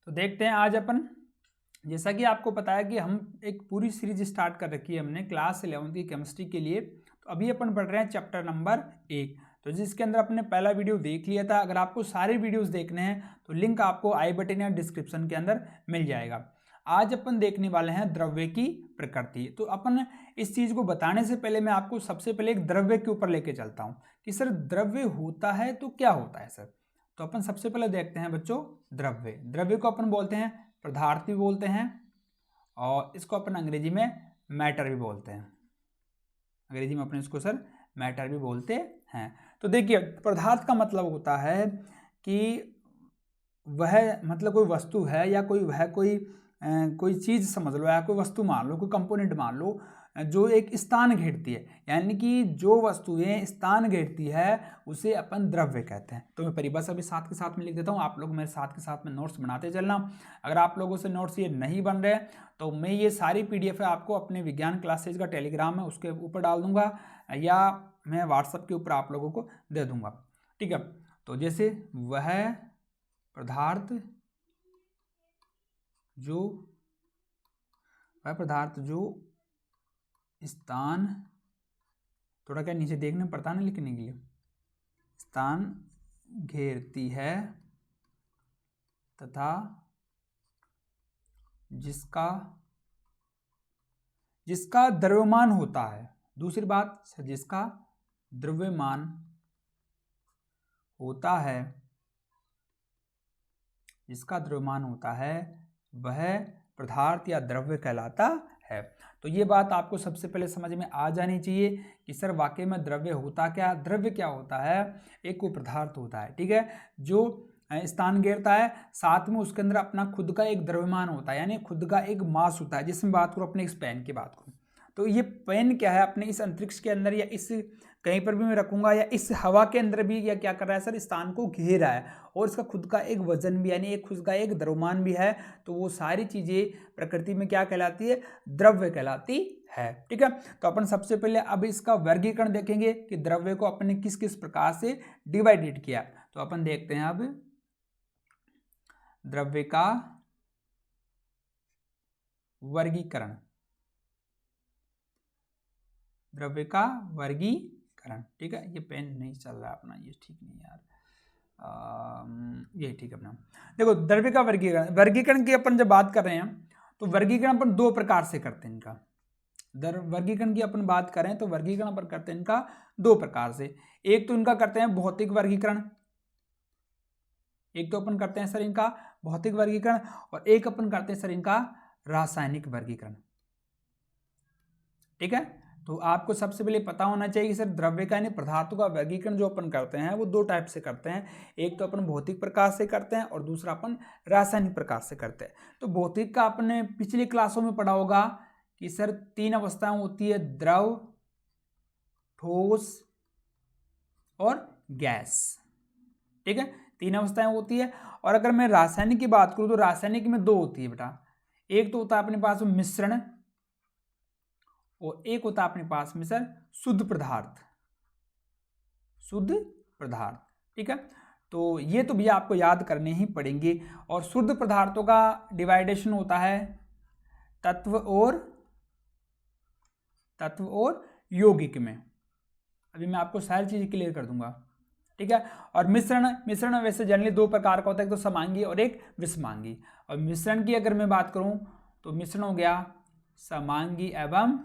तो देखते हैं आज अपन, जैसा कि आपको पता है कि हम एक पूरी सीरीज स्टार्ट कर रखी है हमने क्लास 11 की केमिस्ट्री के लिए। तो अभी अपन पढ़ रहे हैं चैप्टर नंबर 1, तो जिसके अंदर अपने पहला वीडियो देख लिया था। अगर आपको सारे वीडियोस देखने हैं तो लिंक आपको आई बटन या डिस्क्रिप्शन के अंदर मिल जाएगा। आज अपन देखने वाले हैं द्रव्य की प्रकृति। तो अपन इस चीज को बताने से पहले मैं आपको सबसे पहले एक द्रव्य के ऊपर लेके चलता हूं कि सर द्रव्य होता है तो क्या होता है सर। तो अपन सबसे पहले देखते हैं बच्चों द्रव्य। द्रव्य को अपन बोलते हैं पदार्थ भी बोलते हैं, और इसको अपन अंग्रेजी में मैटर भी बोलते हैं। अंग्रेजी में अपन इसको सर मैटर भी बोलते हैं। तो देखिए पदार्थ का मतलब होता है कि वह मतलब कोई वस्तु है या कोई चीज समझ लो, या कोई वस्तु मान लो, कोई कंपोनेंट मान लो जो एक स्थान घेरती है, यानी कि जो वस्तुएं स्थान घेरती है उसे अपन द्रव्य कहते हैं। तो मैं परिभाषा भी साथ के साथ में लिख देता हूँ, आप लोग मेरे साथ के साथ में नोट्स बनाते चलना। अगर आप लोगों से नोट्स ये नहीं बन रहे तो मैं ये सारी पीडीएफ है आपको अपने विज्ञान क्लासेज का टेलीग्राम है उसके ऊपर डाल दूंगा, या मैं व्हाट्सएप के ऊपर आप लोगों को दे दूंगा, ठीक है। तो जैसे वह पदार्थ जो स्थान, थोड़ा क्या नीचे देखना पड़ता है ना लिखने के लिए, स्थान घेरती है तथा जिसका द्रव्यमान होता है। दूसरी बात सर, जिसका द्रव्यमान होता है वह पदार्थ या द्रव्य कहलाता है। तो ये बात आपको सबसे पहले समझ में आ जानी चाहिए कि सर वाकई में द्रव्य होता क्या, द्रव्य क्या होता है। एक कोई पदार्थ होता है, ठीक है, जो स्थान घेरता है, साथ में उसके अंदर अपना खुद का एक द्रव्यमान होता है, यानी खुद का एक मास होता है। जिसमें बात करूँ अपने इस पेन की बात करूँ तो ये पेन क्या है, अपने इस अंतरिक्ष के अंदर या इस कहीं पर भी मैं रखूंगा या इस हवा के अंदर भी, या क्या कर रहा है सर, स्थान को घेर रहा है, और इसका खुद का एक वजन भी यानी एक खुद का एक द्रव्यमान भी है। तो वो सारी चीजें प्रकृति में क्या कहलाती है, द्रव्य कहलाती है, ठीक है। तो अपन सबसे पहले अब इसका वर्गीकरण देखेंगे कि द्रव्य को अपन ने किस किस प्रकार से डिवाइडेड किया। तो अपन देखते हैं अब द्रव्य का वर्गीकरण। ठीक है, ये पेन नहीं चल रहा है अपना, ये ठीक नहीं यार, ये ठीक है अपना। देखो द्रव्य का वर्गीकरण की अपन जब बात कर रहे हैं तो वर्गीकरण अपन दो प्रकार से करते हैं इनका। वर्गीकरण की अपन बात करें तो वर्गीकरण अपन करते हैं इनका दो प्रकार से। एक तो इनका करते हैं भौतिक वर्गीकरण, एक तो अपन करते हैं सर इनका भौतिक वर्गीकरण, और एक अपन करते हैं सर इनका रासायनिक वर्गीकरण, ठीक है। तो आपको सबसे पहले पता होना चाहिए कि सर द्रव्य का यानी पदार्थों का वर्गीकरण जो अपन करते हैं वो दो टाइप से करते हैं। एक तो अपन भौतिक प्रकार से करते हैं और दूसरा अपन रासायनिक प्रकार से करते हैं। तो भौतिक का आपने पिछली क्लासों में पढ़ा होगा कि सर तीन अवस्थाएं होती है, द्रव, ठोस और गैस, ठीक है, तीन अवस्थाएं होती है। और अगर मैं रासायनिक की बात करूं तो रासायनिक में दो होती है बेटा, एक तो होता है अपने पास मिश्रण और एक होता है अपने पास में सर शुद्ध पदार्थ, ठीक है। तो ये तो भी आपको याद करने ही पड़ेंगे। और शुद्ध पदार्थों का डिवाइडेशन होता है तत्व और यौगिक में। अभी मैं आपको सारी चीजें क्लियर कर दूंगा, ठीक है। और मिश्रण वैसे जनरली दो प्रकार का होता है, एक तो समांगी और एक विषमांगी। और मिश्रण की अगर मैं बात करूं तो मिश्रण हो गया समांगी एवं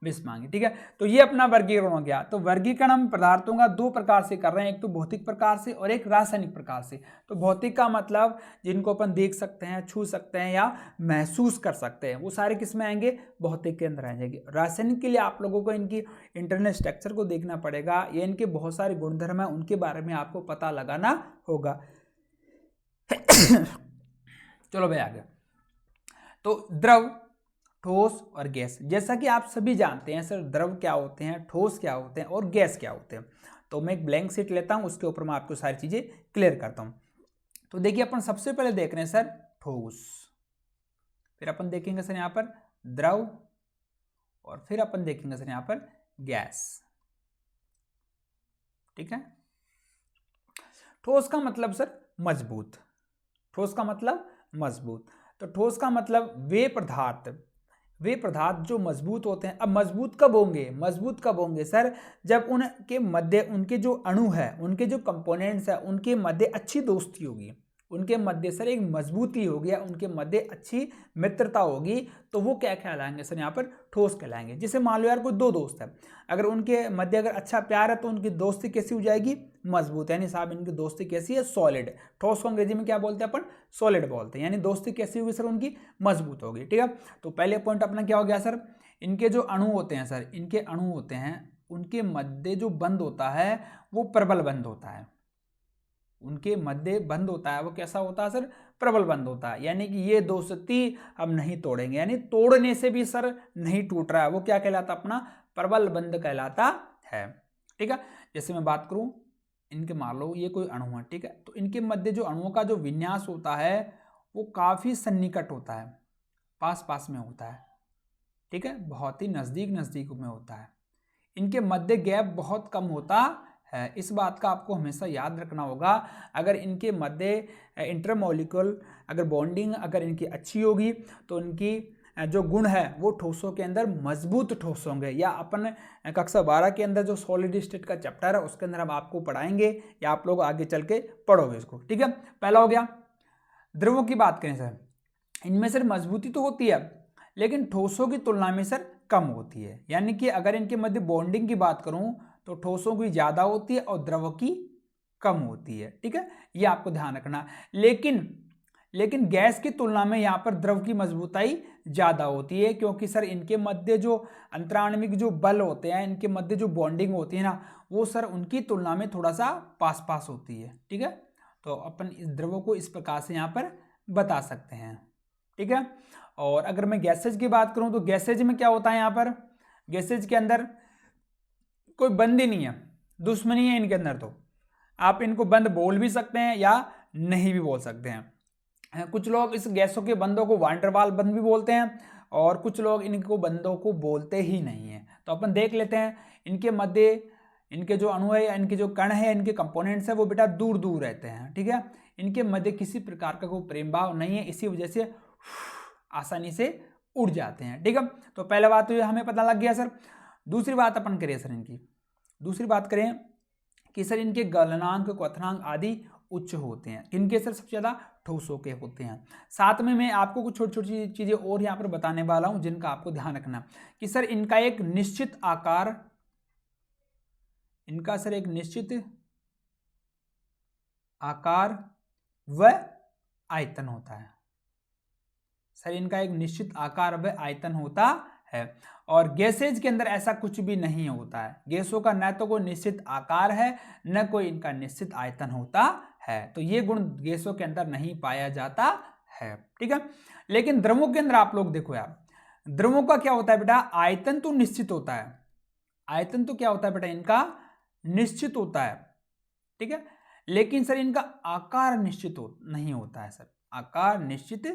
विषमांगी, ठीक है। तो ये अपना वर्गीकरण हो गया। तो वर्गीकरण हम पदार्थों का दो प्रकार से कर रहे हैं, एक तो भौतिक प्रकार से और एक रासायनिक प्रकार से। तो भौतिक का मतलब जिनको अपन देख सकते हैं, छू सकते हैं या महसूस कर सकते हैं, वो सारे किस में आएंगे, भौतिक के अंदर आ जाएंगे। रासायनिक के लिए आप लोगों को इनकी इंटरनल स्ट्रक्चर को देखना पड़ेगा, या इनके बहुत सारे गुणधर्म है उनके बारे में आपको पता लगाना होगा। चलो भाई आगे। तो द्रव, ठोस और गैस, जैसा कि आप सभी जानते हैं सर द्रव क्या होते हैं, ठोस क्या होते हैं और गैस क्या होते हैं। तो मैं एक ब्लैंक शीट लेता हूं, उसके ऊपर मैं आपको सारी चीजें क्लियर करता हूं। तो देखिए अपन सबसे पहले देख रहे हैं सर ठोस, फिर अपन देखेंगे सर यहां पर द्रव, और फिर अपन देखेंगे सर यहां पर गैस, ठीक है। ठोस का मतलब सर मजबूत, ठोस का मतलब मजबूत। तो ठोस का मतलब वे पदार्थ जो मजबूत होते हैं। अब मजबूत कब होंगे, मजबूत कब होंगे सर, जब उनके मध्य उनके जो अणु है, उनके जो कंपोनेंट्स है, उनके मध्य अच्छी दोस्ती होगी, उनके मध्य सर एक मजबूती होगी, उनके मध्य अच्छी मित्रता होगी, तो वो क्या कहलाएंगे सर यहाँ पर ठोस कहलाएंगे। जैसे मान लो यार कोई दो दोस्त है, अगर उनके मध्य अगर अच्छा प्यार है तो उनकी दोस्ती कैसी हो जाएगी, मजबूत, यानी साहब इनकी दोस्ती कैसी है, सॉलिड। ठोस को अंग्रेजी में क्या बोलते हैं अपन, सॉलिड बोलते हैं, यानी दोस्ती कैसी होगी सर, उनकी मजबूत होगी। ठीक है, तो पहले पॉइंट अपना क्या हो गया सर, इनके जो अणु होते हैं सर, इनके अणु होते हैं, उनके मध्य जो बंध होता है वो प्रबल बंध होता है, उनके मध्य बंध होता है वो कैसा होता है सर, प्रबल बंध होता है, यानी कि ये दोस्ती हम नहीं तोड़ेंगे, यानी तोड़ने से भी सर नहीं टूट रहा है, वो क्या कहलाता अपना प्रबल बंध कहलाता है। ठीक है, जैसे मैं बात करूं, इनके मान लो ये कोई अणु है, ठीक है, तो इनके मध्य जो अणुओं का जो विन्यास होता है वो काफी सन्निकट होता है, पास पास में होता है। ठीक है, बहुत ही नजदीक नजदीक में होता है, इनके मध्य गैप बहुत कम होता है। इस बात का आपको हमेशा याद रखना होगा, अगर इनके मध्य इंटरमॉलिक्यूल अगर बॉन्डिंग अगर इनकी अच्छी होगी तो इनकी जो गुण है वो ठोसों के अंदर मजबूत ठोस होंगे, या अपन कक्षा 12 के अंदर जो सॉलिड स्टेट का चैप्टर है उसके अंदर हम आपको पढ़ाएंगे, या आप लोग आगे चल के पढ़ोगे इसको। ठीक है, पहला हो गया। द्रवों की बात करें सर, इनमें सर मजबूती तो होती है लेकिन ठोसों की तुलना में सर कम होती है, यानी कि अगर इनके मध्य बॉन्डिंग की बात करूं तो ठोसों की ज्यादा होती है और द्रव की कम होती है। ठीक है, ये आपको ध्यान रखना। लेकिन गैस की तुलना में यहाँ पर द्रव की मजबूताई ज्यादा होती है, क्योंकि सर इनके मध्य जो अंतराण्विक जो बल होते हैं, इनके मध्य जो बॉन्डिंग होती है ना, वो सर उनकी तुलना में थोड़ा सा पास पास होती है। ठीक है, तो अपन इस द्रवों को इस प्रकार से यहाँ पर बता सकते हैं। ठीक है, और अगर मैं गैसेज की बात करूं तो गैसेज में क्या होता है, यहाँ पर गैसेज के अंदर कोई बंद ही नहीं है, दुश्मनी है इनके अंदर, तो आप इनको बंद बोल भी सकते हैं या नहीं भी बोल सकते हैं। कुछ लोग इस गैसों के बंदों को वांडरवाल बंद भी बोलते हैं और कुछ लोग इनको बंदों को बोलते ही नहीं है। तो अपन देख लेते हैं, इनके मध्य इनके जो अणु है या इनके जो कण है, इनके कंपोनेंट्स है वो बेटा दूर दूर रहते हैं। ठीक है, इनके मध्य किसी प्रकार का कोई प्रेम भाव नहीं है, इसी वजह से आसानी से उड़ जाते हैं। ठीक है, तो पहला बात तो ये हमें पता लग गया सर। दूसरी बात अपन करें सर, इनकी दूसरी बात करें कि सर इनके गलनांक क्वथनांक आदि उच्च होते हैं। किनके सर, सबसे ज्यादा ठोसों के होते हैं। साथ में मैं आपको कुछ छोटी छोटी चीजें और यहाँ पर बताने वाला हूं जिनका आपको ध्यान रखना कि सर इनका एक निश्चित आकार, इनका सर एक निश्चित आकार व आयतन होता है। सर इनका एक निश्चित आकार व आयतन होता है, और गैसेज के अंदर ऐसा कुछ भी नहीं होता है। गैसों का न तो कोई निश्चित आकार है न कोई इनका निश्चित आयतन होता है, तो ये गुण गैसों के अंदर नहीं पाया जाता है। ठीक है, लेकिन द्रवों के अंदर आप लोग देखो यार, द्रवों का क्या होता है बेटा, आयतन तो निश्चित होता है, आयतन तो क्या होता है बेटा, इनका निश्चित होता है। ठीक है, लेकिन सर इनका आकार निश्चित नहीं होता है सर, आकार निश्चित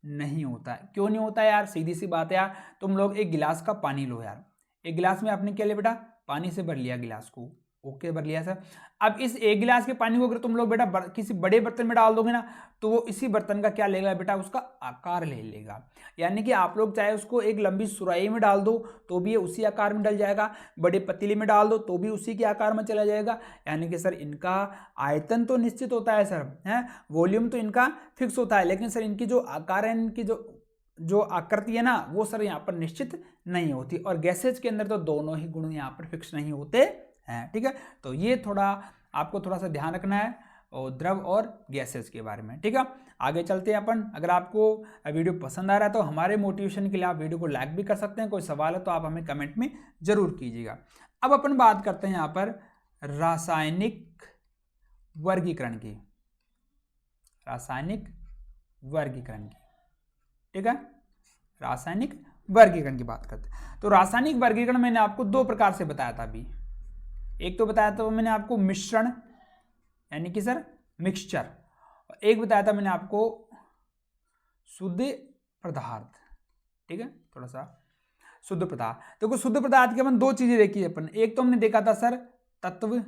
नहीं होता है। क्यों नहीं होता है यार, सीधी सी बात है यार, तुम लोग एक गिलास का पानी लो यार, एक गिलास में आपने क्या लिया बेटा, पानी से भर लिया गिलास को, ओके भर लिया सर। अब इस एक गिलास के पानी को अगर तुम लोग बेटा किसी बड़े बर्तन में डाल दोगे ना, तो वो इसी बर्तन का क्या लेगा बेटा, उसका आकार ले लेगा। यानी कि आप लोग चाहे उसको एक लंबी सुराही में डाल दो तो भी ये उसी आकार में डल जाएगा, बड़े पतीले में डाल दो तो भी उसी के आकार में चला जाएगा। यानी कि सर इनका आयतन तो निश्चित होता है सर, है वॉल्यूम तो इनका फिक्स होता है, लेकिन सर इनकी जो आकार है, इनकी जो आकृति है ना, वो सर यहाँ पर निश्चित नहीं होती। और गैसेज के अंदर तो दोनों ही गुण यहाँ पर फिक्स नहीं होते हैं। ठीक है, तो ये थोड़ा आपको थोड़ा सा ध्यान रखना है और द्रव और गैसेज के बारे में। ठीक है, आगे चलते हैं अपन। अगर आपको वीडियो पसंद आ रहा है तो हमारे मोटिवेशन के लिए आप वीडियो को लाइक भी कर सकते हैं, कोई सवाल है तो आप हमें कमेंट में जरूर कीजिएगा। अब अपन बात करते हैं यहाँ पर रासायनिक वर्गीकरण की, रासायनिक वर्गीकरण की। ठीक है, रासायनिक वर्गीकरण की बात करते हैं। तो रासायनिक वर्गीकरण मैंने आपको दो प्रकार से बताया था अभी, एक तो बताया था मैंने आपको मिश्रण यानी कि सर मिक्सचर, और एक बताया था मैंने आपको शुद्ध पदार्थ। ठीक है, थोड़ा सा शुद्ध पदार्थ। देखो शुद्ध पदार्थ की अपन दो चीजें देखी अपन, एक तो हमने देखा था सर तत्व,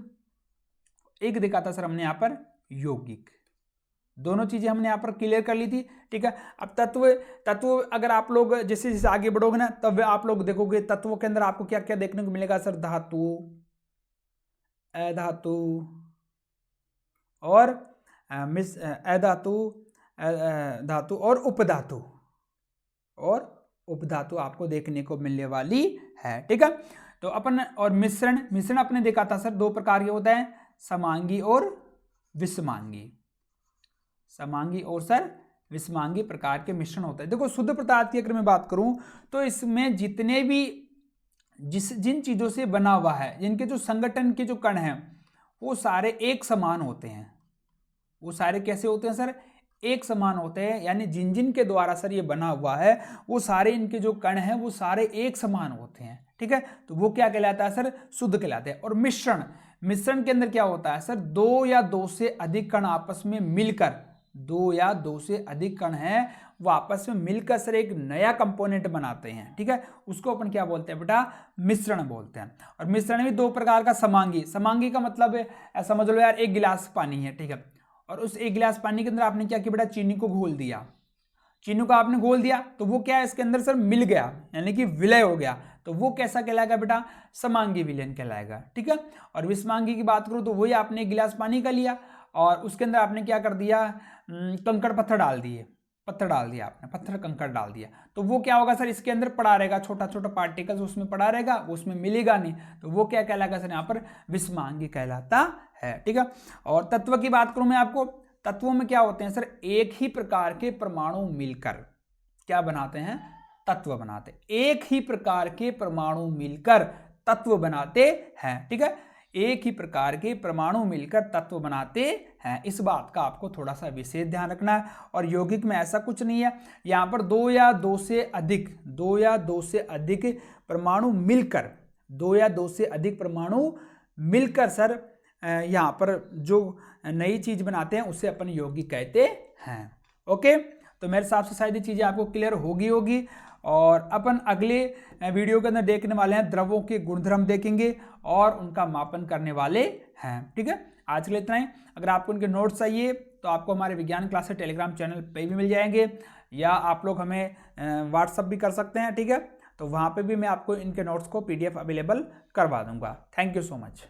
एक देखा था सर हमने यहाँ पर यौगिक। दोनों चीजें हमने यहाँ पर क्लियर कर ली थी, ठीक है। अब तत्व तत्व अगर आप लोग जैसे जैसे आगे बढ़ोगे ना, तब आप लोग देखोगे तत्वों के अंदर आपको क्या क्या देखने को मिलेगा सर, धातु, अधातु और अधातु, धातु और उपधातु आपको देखने को मिलने वाली है, ठीक है। तो अपन और मिश्रण अपने देखा था सर, दो प्रकार के होते हैं, समांगी और विषमांगी। समांगी और सर विषमांगी प्रकार के मिश्रण होता है। देखो शुद्ध पदार्थ की अगर मैं बात करूं तो इसमें जितने भी जिन चीजों से बना हुआ है, जिनके जो संगठन के जो कण हैं वो सारे एक समान होते हैं। वो सारे कैसे होते हैं सर, एक समान होते हैं, यानी जिन जिन के द्वारा सर ये बना हुआ है वो सारे इनके जो कण हैं वो सारे एक समान होते हैं, ठीक है। तो वो क्या कहलाता है सर, शुद्ध कहलाते हैं। और मिश्रण के अंदर क्या होता है सर, दो या दो से अधिक कण आपस में मिलकर, दो या दो से अधिक कण हैं वो आपस में मिलकर सर एक नया कंपोनेंट बनाते हैं, ठीक है। उसको अपन क्या बोलते हैं बेटा, मिश्रण बोलते हैं। और मिश्रण भी दो प्रकार का, समांगी का मतलब है, समझ लो यार एक गिलास पानी है, ठीक है, और उस एक गिलास पानी के अंदर आपने क्या किया बेटा, चीनी को घोल दिया, चीनी को आपने घोल दिया तो वो क्या है, इसके अंदर सर मिल गया, यानी कि विलय हो गया, तो वो कैसा कहलाएगा बेटा, समांगी विलयन कहलाएगा, ठीक है। और विषमांगी की बात करूं तो वही आपने एक गिलास पानी का लिया और उसके अंदर आपने क्या कर दिया, कंकड़ पत्थर डाल दिया आपने, पत्थर कंकड़ डाल दिया, तो वो क्या होगा सर, इसके अंदर पड़ा रहेगा, छोटा छोटा पार्टिकल्स उसमें पड़ा रहेगा, वो उसमें मिलेगा नहीं, तो वो क्या कहलाएगा सर, यहाँ पर विषमांगी कहलाता है, ठीक है। और तत्व की बात करूं मैं आपको, तत्वों में क्या होते हैं सर, एक ही प्रकार के परमाणु मिलकर क्या बनाते हैं, तत्व बनाते, एक ही प्रकार के परमाणु मिलकर तत्व बनाते हैं, ठीक है। एक ही प्रकार के परमाणु मिलकर तत्व बनाते हैं, इस बात का आपको थोड़ा सा विशेष ध्यान रखना है। और यौगिक में ऐसा कुछ नहीं है, यहाँ पर दो या दो से अधिक परमाणु मिलकर, दो या दो से अधिक परमाणु मिलकर सर यहाँ पर जो नई चीज बनाते हैं उसे अपन यौगिक कहते हैं, ओके। तो मेरे हिसाब से शायद ये चीजें आपको क्लियर होगी। और अपन अगले वीडियो के अंदर देखने वाले हैं, द्रवों के गुणधर्म देखेंगे और उनका मापन करने वाले हैं, ठीक है। आज के लिए इतना ही। अगर आपको उनके नोट्स चाहिए तो आपको हमारे विज्ञान क्लासेस टेलीग्राम चैनल पे भी मिल जाएंगे, या आप लोग हमें व्हाट्सअप भी कर सकते हैं, ठीक है। तो वहाँ पे भी मैं आपको इनके नोट्स को PDF अवेलेबल करवा दूंगा। Thank you so much.